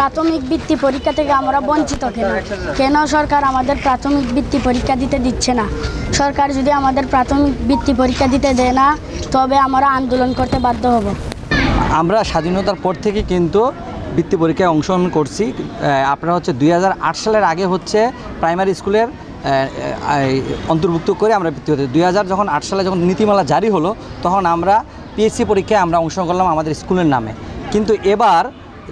প্রাথমিক বৃত্তি পরীক্ষা থেকে আমরা বঞ্চিত কেন সরকার আমাদের প্রাথমিক বৃত্তি পরীক্ষা দিতে দিচ্ছে না? সরকার যদি আমাদের প্রাথমিক বৃত্তি পরীক্ষা দিতে দেয় না, তবে আমরা আন্দোলন করতে বাধ্য হব। আমরা স্বাধীনতার পর থেকে কিন্তু বৃত্তি পরীক্ষায় অংশগ্রহণ করছি। আপনারা হচ্ছে 2008 সালের আগে হচ্ছে প্রাইমারি স্কুলের অন্তর্ভুক্ত করে আমরা বৃত্তি হতে 2008 সালে যখন নীতিমালা জারি হলো, তখন আমরা পিএসসি পরীক্ষায় আমরা অংশগ্রহণ করলাম আমাদের স্কুলের নামে। কিন্তু এবার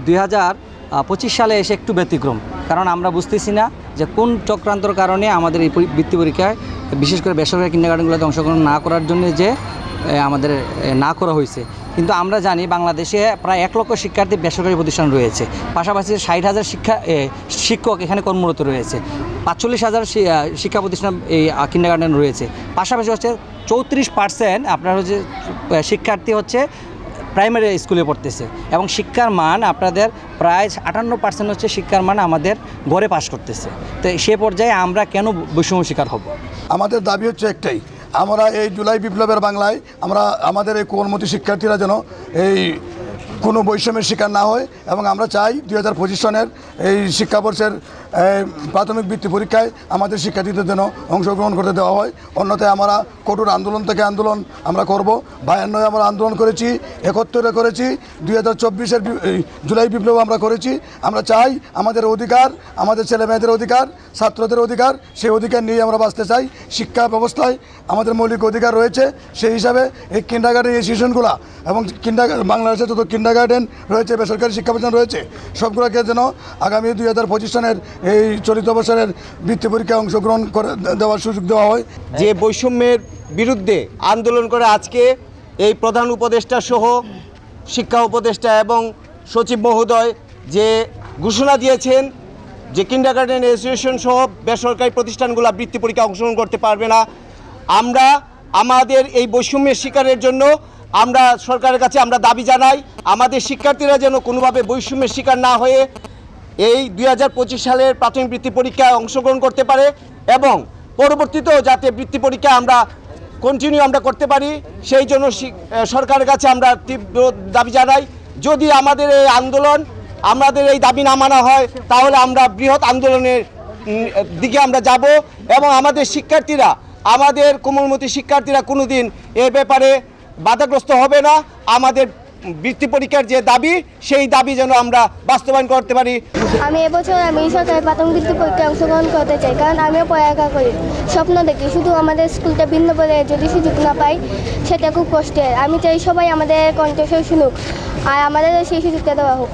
2025 সালে এসে একটু ব্যতিক্রম, কারণ আমরা বুঝতেছি না যে কোন চক্রান্তর কারণে আমাদের এই বৃত্তি পরীক্ষায় বিশেষ করে বেসরকারি কিন্ডারগার্টেনগুলোতে অংশগ্রহণ না করার জন্য যে আমাদের না করা হয়েছে। কিন্তু আমরা জানি বাংলাদেশে প্রায় 1 লক্ষ শিক্ষার্থী বেসরকারি প্রতিষ্ঠান রয়েছে, পাশাপাশি 60,000 শিক্ষক এখানে কর্মরত রয়েছে, 45,000 শিক্ষা প্রতিষ্ঠান এই কিন্ডারগার্টেন রয়েছে, পাশাপাশি হচ্ছে 34% আপনার হচ্ছে শিক্ষার্থী হচ্ছে প্রাইমারি স্কুলে পড়তেছে, এবং শিক্ষার মান আপনাদের প্রায় 58% হচ্ছে শিক্ষার মান আমাদের ঘরে পাস করতেছে। তো সে পর্যায়ে আমরা কেন বৈষম্য শিকার হব? আমাদের দাবি হচ্ছে একটাই, আমরা এই জুলাই বিপ্লবের বাংলায় আমরা আমাদের এই কোমলমতি শিক্ষার্থীরা যেন এই কোনো বৈষম্যের শিকার না হয়, এবং আমরা চাই 2025 সনের এই শিক্ষাবর্ষের প্রাথমিক বৃত্তি পরীক্ষায় আমাদের শিক্ষার্থীদের যেন অংশগ্রহণ করতে দেওয়া হয়। অন্যথায় আমরা কঠোর আন্দোলন থেকে আন্দোলন আমরা করব। 52 আমরা আন্দোলন করেছি, 71 করেছি, 2024-এর জুলাই বিপ্লব আমরা করেছি। আমরা চাই আমাদের অধিকার, আমাদের ছেলে মেয়েদের অধিকার, ছাত্রদের অধিকার, সেই অধিকার নিয়ে আমরা বাঁচতে চাই। শিক্ষা ব্যবস্থায় আমাদের মৌলিক অধিকার রয়েছে, সেই হিসাবে এই কিন্ডারগার্টেন ইনস্টিটিউশনগুলো এবং বাংলাদেশে যত কিন্ডারগার্টেন রয়েছে, বেসরকারি শিক্ষা প্রতিষ্ঠান রয়েছে, সবগুলোকে যেন আগামী 2025 সনের এই চলিত বছরের বৃত্তি পরীক্ষায় অংশগ্রহণ করে দেওয়ার সুযোগ দেওয়া হয়। যে বৈষম্যের বিরুদ্ধে আন্দোলন করে আজকে এই প্রধান উপদেষ্টা সহ শিক্ষা উপদেষ্টা এবং সচিব মহোদয় যে ঘোষণা দিয়েছেন যে কিন্ডারগার্টেন অ্যাসোসিয়েশন সহ বেসরকারি প্রতিষ্ঠানগুলো বৃত্তি পরীক্ষায় অংশগ্রহণ করতে পারবে না, আমরা আমাদের এই বৈষম্যের শিকারের জন্য আমরা সরকারের কাছে আমরা দাবি জানাই, আমাদের শিক্ষার্থীরা যেন কোনোভাবে বৈষম্যের শিকার না হয়ে এই 2025 সালের প্রাথমিক বৃত্তি পরীক্ষায় অংশগ্রহণ করতে পারে, এবং পরবর্তীতেও যাতে বৃত্তি পরীক্ষা আমরা কন্টিনিউ আমরা করতে পারি, সেই জন্য সরকারের কাছে আমরা তীব্র দাবি জানাই। যদি আমাদের এই আন্দোলন, আমাদের এই দাবি না মানা হয়, তাহলে আমরা বৃহৎ আন্দোলনের দিকে আমরা যাব, এবং আমাদের শিক্ষার্থীরা, আমাদের কোমলমতি শিক্ষার্থীরা কোনোদিন এ ব্যাপারে বাধাগ্রস্ত হবে না। আমাদের বৃত্তি পরীক্ষার যে দাবি, সেই দাবি যেন আমরা বাস্তবায়ন করতে পারি। আমি এবছর সরকারি প্রাথমিক বৃত্তি পরীক্ষায় অংশগ্রহণ করতে চাই, কারণ আমিও পড়ালেখা করি, স্বপ্ন দেখি, শুধু আমাদের স্কুলটা ভিন্ন বলে যদি সুযোগ না পাই সেটা খুব কষ্টের। আমি চাই সবাই আমাদের কণ্ঠস্বর শুনুক, আর আমাদের সেই সুযোগটা দেওয়া হোক।